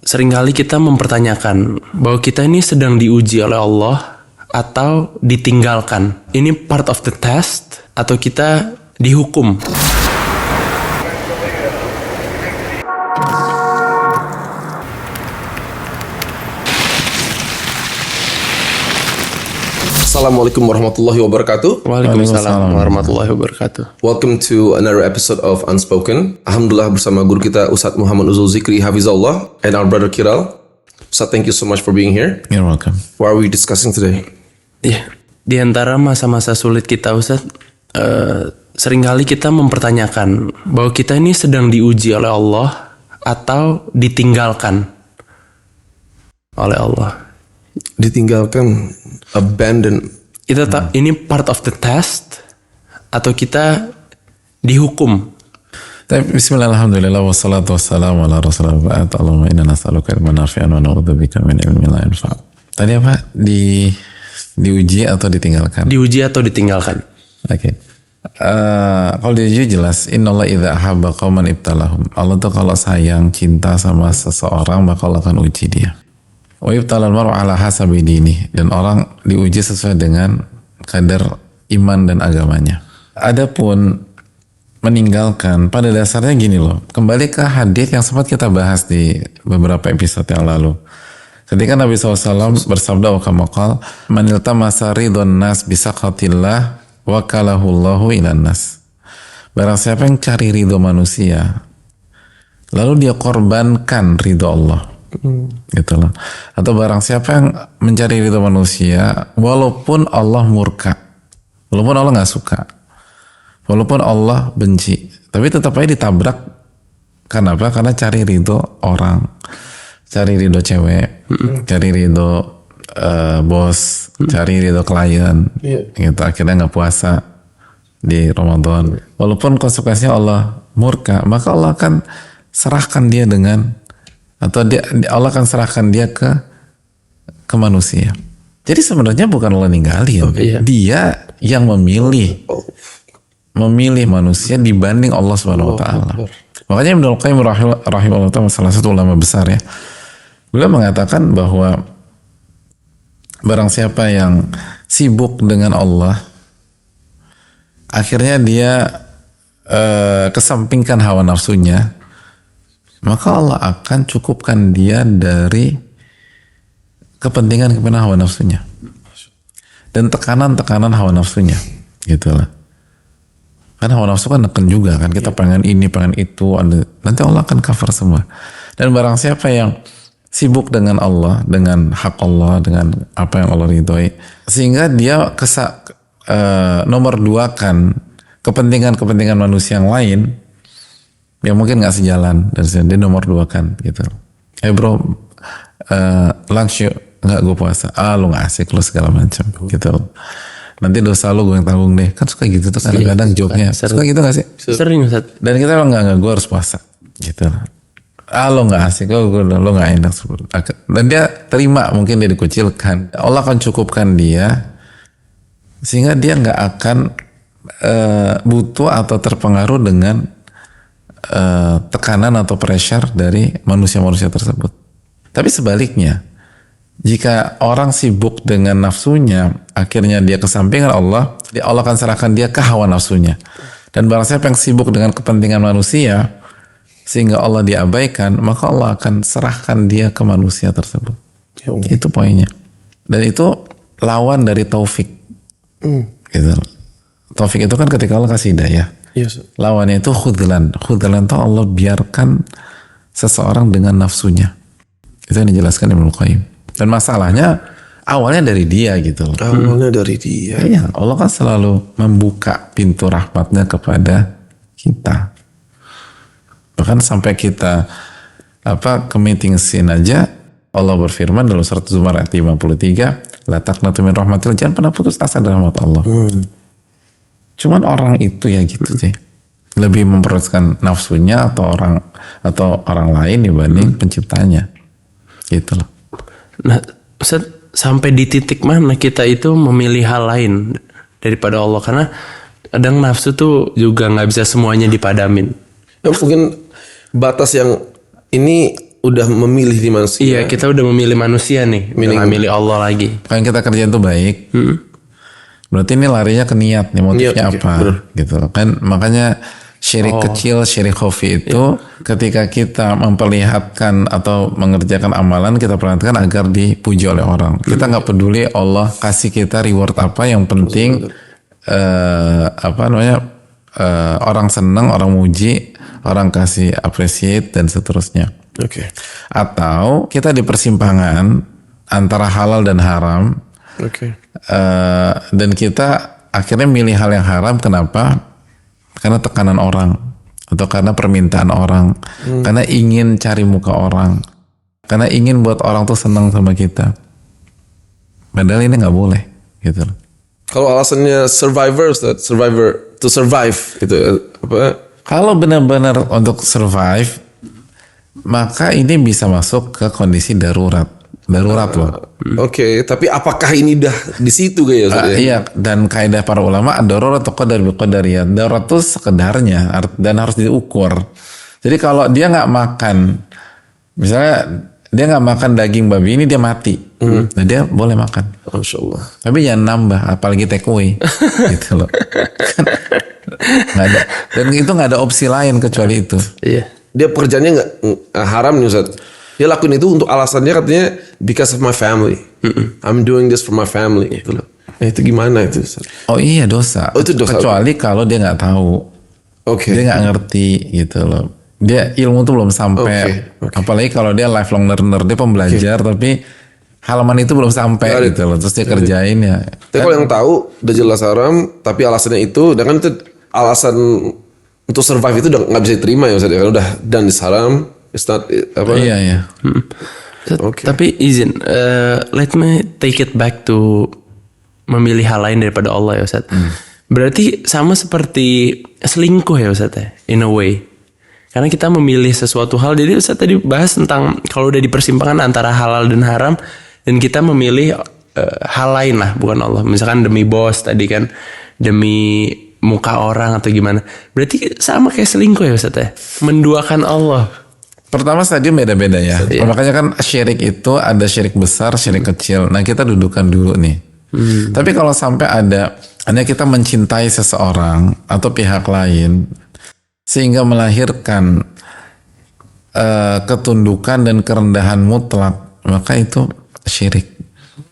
Seringkali kita mempertanyakan bahwa kita ini sedang diuji oleh Allah atau ditinggalkan. Ini part of the test atau kita dihukum. Assalamualaikum warahmatullahi wabarakatuh. Waalaikumsalam warahmatullahi wabarakatuh. Welcome to another episode of Unspoken. Alhamdulillah bersama guru kita Ustadz Muhammad Uzul Zikri Hafizahullah and our brother Kiral. Ustadz, thank you so much for being here. You're welcome. What are we discussing today? Ya, di antara masa-masa sulit kita, Ustadz, seringkali kita mempertanyakan bahwa kita ini sedang diuji oleh Allah atau ditinggalkan oleh Allah. Ditinggalkan, abandon. Ini part of the test atau kita dihukum. Bismillah, alhamdulillah, wassalatu wassalamu ala rasulillah. Allahumma inna nas'aluka ilman nafi'an wa na'udzubika min ilmin la yanfa'. Tadi apa? Diuji atau ditinggalkan? Diuji atau ditinggalkan. Oke. Kalau diuji jelas, innallaha idza ahabba qauman ibtalahum. Allah tuh kalau sayang, cinta sama seseorang, maka Allah akan uji dia. Wa ibtalal mar'u ala hasabi dini, dan orang diuji sesuai dengan kadar iman dan agamanya. Adapun meninggalkan, pada dasarnya gini loh, kembali ke hadis yang sempat kita bahas di beberapa episode yang lalu. Ketika Nabi SAW bersabda wa kama qala man iltamasa ridwan nas bisaqatillah wakalahullahu ilan nas. Barang siapa yang cari ridho manusia lalu dia korbankan ridho Allah, gitu loh. Atau barang siapa yang mencari ridho manusia walaupun Allah murka, walaupun Allah nggak suka, walaupun Allah benci, tapi tetap aja ditabrak. Kenapa? Karena cari ridho orang, cari ridho cewek, cari ridho bos, cari ridho klien, gitu. Akhirnya nggak puasa di Ramadan. Walaupun konsekuensinya Allah murka, maka Allah akan serahkan dia Allah akan serahkan dia ke manusia. Jadi sebenarnya bukan Allah ninggalin, dia yang memilih manusia dibanding Allah Subhanahu wa taala. Makanya Ibnu Qayyim rahimahullah ta'ala, salah satu ulama besar ya, beliau mengatakan bahwa barang siapa yang sibuk dengan Allah, akhirnya dia kesampingkan hawa nafsunya, maka Allah akan cukupkan dia dari kepentingan hawa nafsunya dan tekanan hawa nafsunya, gitulah. Karena hawa nafsu kan neken juga kan, kita pengen ini, pengen itu, nanti Allah akan cover semua. Dan barang siapa yang sibuk dengan Allah, dengan hak Allah, dengan apa yang Allah ridhoi, sehingga dia nomor dua kan kepentingan manusia yang lain yang mungkin nggak sejalan, dan dia nomor dua kan, gitu. Bro, lunch yuk, nggak, gue puasa. Lu nggak asik, lu segala macam, gitu. Nanti dosa lu gue yang tanggung deh, kan suka gitu tuh kadang-kadang joknya, suka gitu nggak sih? Sering, Ustaz. Dan kita emang nggak, gue harus puasa, gitu. Lu nggak asik, lu nggak enak, dan dia terima, mungkin dia dikucilkan. Allah akan cukupkan dia sehingga dia nggak akan butuh atau terpengaruh dengan tekanan atau pressure dari manusia-manusia tersebut. Tapi sebaliknya, jika orang sibuk dengan nafsunya, akhirnya dia kesampingan Allah akan serahkan dia ke hawa nafsunya. Dan barang siapa yang sibuk dengan kepentingan manusia sehingga Allah diabaikan, maka Allah akan serahkan dia ke manusia tersebut. Itu poinnya. Dan itu lawan dari taufik. Gitu. Taufik itu kan ketika Allah kasih hidayah. Lawannya itu khudlan. Khudlan itu Allah biarkan seseorang dengan nafsunya. Itu yang dijelaskan Ibnu Qayyim. Dan masalahnya awalnya dari dia, gitu loh. Awalnya dari dia. Iya, Allah kan selalu membuka pintu rahmatnya kepada kita. Bahkan sampai kita committing sin aja, Allah berfirman dalam surat Zumar ayat 53, la taqnatu min rahmatillah, jangan pernah putus asa dari rahmat Allah. Cuman orang itu ya gitu sih, lebih memprioritaskan nafsunya atau orang lain dibanding penciptanya, gitu loh. Nah, Ustaz, sampai di titik mana kita itu memilih hal lain daripada Allah? Karena kadang nafsu tuh juga nggak bisa semuanya dipadamin. Ya, mungkin batas yang ini udah memilih di manusia. Iya, kita udah memilih manusia nih, udah nggak milih Allah lagi. Kalau yang kita kerjain itu baik, berarti ini larinya ke niat nih, motifnya Niat, oke, apa bener. gitu kan. Makanya syirik kecil, syirik khafi itu ketika kita memperlihatkan atau mengerjakan amalan, kita perhatikan agar dipuji oleh orang. Kita nggak peduli Allah kasih kita reward apa, yang penting orang senang, orang muji, orang kasih appreciate dan seterusnya. Oke. Atau kita di persimpangan antara halal dan haram, Oke. dan kita akhirnya milih hal yang haram. Kenapa? Karena tekanan orang atau karena permintaan orang, karena ingin cari muka orang, karena ingin buat orang tuh senang sama kita. Padahal ini nggak boleh, gitu. Kalau alasannya survivor to survive itu apa? Kalau benar-benar untuk survive, maka ini bisa masuk ke kondisi darurat loh. Oke, tapi apakah ini dah di situ ya Ustaz? Ya? Iya, dan kaidah para ulama ad-darurat qadar bi qadariyah. Darurat itu sekedarnya dan harus diukur. Jadi kalau dia nggak makan, misalnya dia nggak makan daging babi ini, dia mati. Nah, dia boleh makan. Masya Allah. Tapi jangan nambah, apalagi take away. Gitu loh. Kan nggak ada. Dan itu nggak ada opsi lain kecuali itu. Iya. Dia pekerjaannya nggak haram nih Ustaz. Dia lakuin itu untuk alasannya katanya because of my family. I'm doing this for my family. Gitu loh. Itu gimana itu Ustaz? Oh iya, dosa. Oh, itu dosa. Kecuali kalau dia nggak tahu. Oke. Dia nggak ngerti gitu loh. Dia ilmu tuh belum sampai. Oke. Apalagi kalau dia lifelong learner, dia pembelajar tapi halaman itu belum sampai gitu loh. Terus dia kerjain ya. Tapi kalau yang tahu udah jelas haram, tapi alasannya itu, dan kan itu alasan untuk survive itu udah nggak bisa diterima ya Ustaz. Kan udah done is haram, it's not apa? Iya, iya. Oke. Tapi izin, let me take it back to memilih hal lain daripada Allah ya Ustaz. Berarti sama seperti selingkuh ya Ustaz ya, in a way. Karena kita memilih sesuatu hal, jadi Ustaz tadi bahas tentang kalau udah di persimpangan antara halal dan haram, dan kita memilih hal lain lah, bukan Allah. Misalkan demi bos tadi kan, demi muka orang atau gimana. Berarti sama kayak selingkuh ya Ustaz ya, menduakan Allah. Pertama stadium beda-beda ya. Iya. Makanya kan syirik itu ada syirik besar, syirik kecil. Nah, kita dudukan dulu nih. Tapi kalau sampai ada, hanya kita mencintai seseorang atau pihak lain sehingga melahirkan ketundukan dan kerendahan mutlak, maka itu syirik.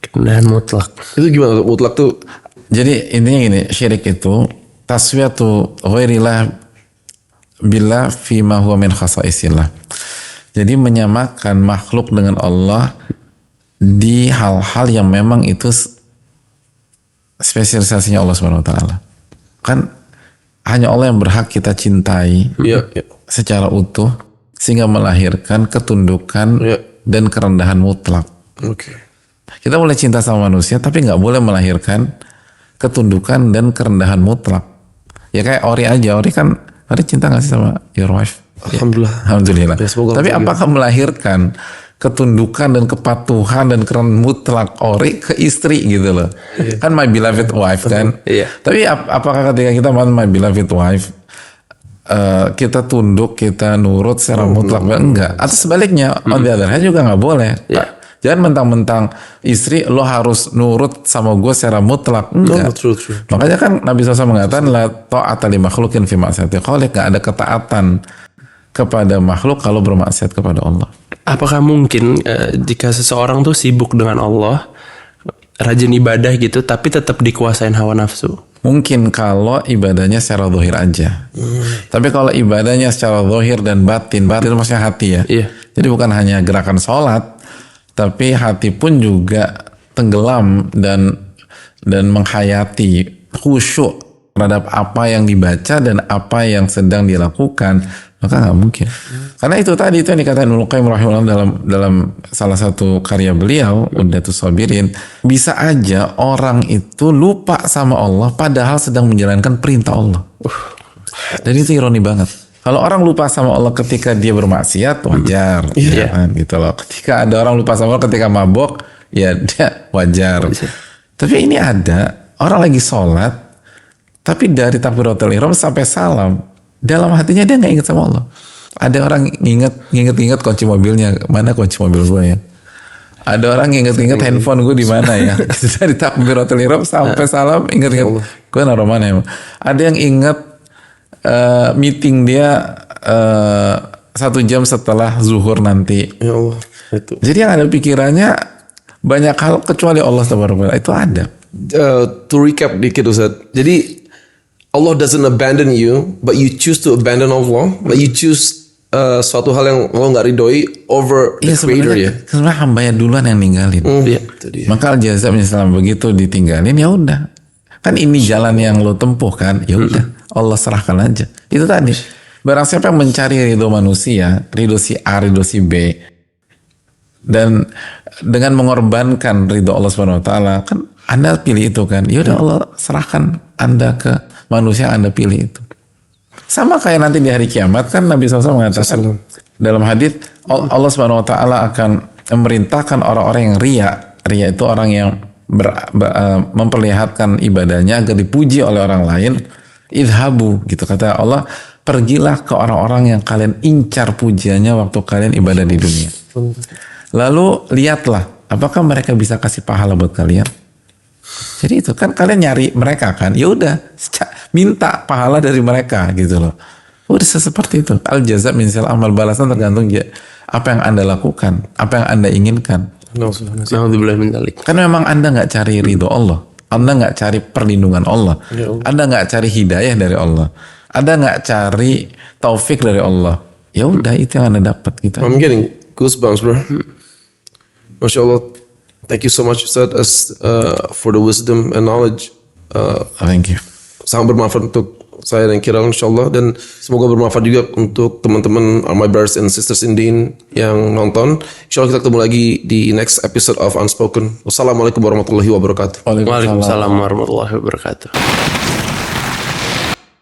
Kerendahan mutlak. Itu gimana mutlak tuh? Jadi intinya gini, syirik itu taswiyatu ghairillah billah fima huwa min khasaisillah. Jadi menyamakan makhluk dengan Allah di hal-hal yang memang itu spesialisasinya Allah Subhanahu wa taala. Kan hanya Allah yang berhak kita cintai Iya. Iya. secara utuh sehingga melahirkan ketundukan Iya. dan kerendahan mutlak. Oke. Kita boleh cinta sama manusia tapi nggak boleh melahirkan ketundukan dan kerendahan mutlak. Ya kayak Ori aja, Ori cinta nggak sih sama your wife? Alhamdulillah. Alhamdulillah. Ya, semoga Tapi alhamdulillah. apakah melahirkan ketundukan dan kepatuhan dan keren mutlak Ori ke istri gitu loh? Kan my beloved wife kan. Iya. Tapi apakah ketika kita my beloved wife kita tunduk, kita nurut secara mutlak? Enggak. Atau sebaliknya, on the other hand juga nggak boleh. Iya. Jangan mentang-mentang istri lo harus nurut sama gue secara mutlak. Enggak. True. Makanya kan Nabi SAW mengatakan la ta'ata li makhlukin fi ma'siyati khaliq. Nggak ada ketaatan kepada makhluk kalau bermaksiat kepada Allah. Apakah mungkin jika seseorang tuh sibuk dengan Allah, rajin ibadah gitu, tapi tetap dikuasain hawa nafsu? Mungkin kalau ibadahnya secara zahir aja. Tapi kalau ibadahnya secara zahir dan batin maksudnya hati ya. Iya. Jadi bukan hanya gerakan sholat, tapi hati pun juga tenggelam dan menghayati khusyuk terhadap apa yang dibaca dan apa yang sedang dilakukan, maka nggak mungkin. Karena itu tadi itu yang dikatakan Ibnu Qayyim rahimahullah dalam salah satu karya beliau Uddatus Sabirin, bisa aja orang itu lupa sama Allah padahal sedang menjalankan perintah Allah. Dan itu ironi banget. Kalau orang lupa sama Allah ketika dia bermaksiat, wajar, ya kan, gitu loh. Ketika ada orang lupa sama Allah ketika mabok, ya dia wajar. Tapi ini ada orang lagi sholat, tapi dari takbiratul ihram sampai salam, dalam hatinya dia nggak ingat sama Allah. Ada orang inget kunci mobilnya, mana kunci mobil gue ya. Ada orang inget handphone gue di mana ya. Dari takbiratul ihram sampai salam inget gue naruh mana ya. Ada yang inget meeting dia 1 jam setelah zuhur nanti. Ya Allah, itu. Jadi yang ada pikirannya banyak hal kecuali Allah Subhanahu wa ta'ala. Itu ada. To recap dikit Ustaz. Jadi Allah doesn't abandon you, but you choose to abandon Allah, but you choose suatu hal yang Allah nggak ridhoi over the creator ya. Sebenarnya hambanya duluan yang ninggalin. Iya, itu dia. Maka al-jaza misalnya begitu ditinggalin ya udah. Kan ini jalan yang lo tempuh kan. Ya udah, Allah serahkan aja. Itu tadi. Barang siapa yang mencari ridho manusia, ridho si A, ridho si B, dan dengan mengorbankan ridho Allah Subhanahu wa taala, kan Anda pilih itu kan. Ya udah Allah serahkan Anda ke manusia yang Anda pilih itu. Sama kayak nanti di hari kiamat kan Nabi SAW mengatakan dalam hadis Allah Subhanahu wa taala akan memerintahkan orang-orang yang ria. Ria itu orang yang memperlihatkan ibadahnya agar dipuji oleh orang lain. Idhabu gitu kata Allah, pergilah ke orang-orang yang kalian incar pujiannya waktu kalian ibadah di dunia. Lalu lihatlah apakah mereka bisa kasih pahala buat kalian. Jadi itu kan kalian nyari mereka kan, ya udah minta pahala dari mereka gitu loh. Udah seperti itu. Al jaza min jinsil amal, balasan tergantung apa yang Anda lakukan, apa yang Anda inginkan. Nauzubillah min dzalik. Kan memang Anda nggak cari ridho Allah, Anda nggak cari perlindungan Allah, Anda nggak cari hidayah dari Allah, Anda nggak cari taufik dari Allah. Ya udah itu yang Anda dapat gitu. I'm getting goosebumps, bro. Masya Allah. Thank you so much Ustaz for the wisdom and knowledge. Thank you. Sangat bermanfaat untuk saya dan Kiral insyaallah, dan semoga bermanfaat juga untuk teman-teman my brothers and sisters in Din yang nonton. Insyaallah kita ketemu lagi di next episode of Unspoken. Wassalamualaikum warahmatullahi wabarakatuh. Waalaikumsalam warahmatullahi wabarakatuh.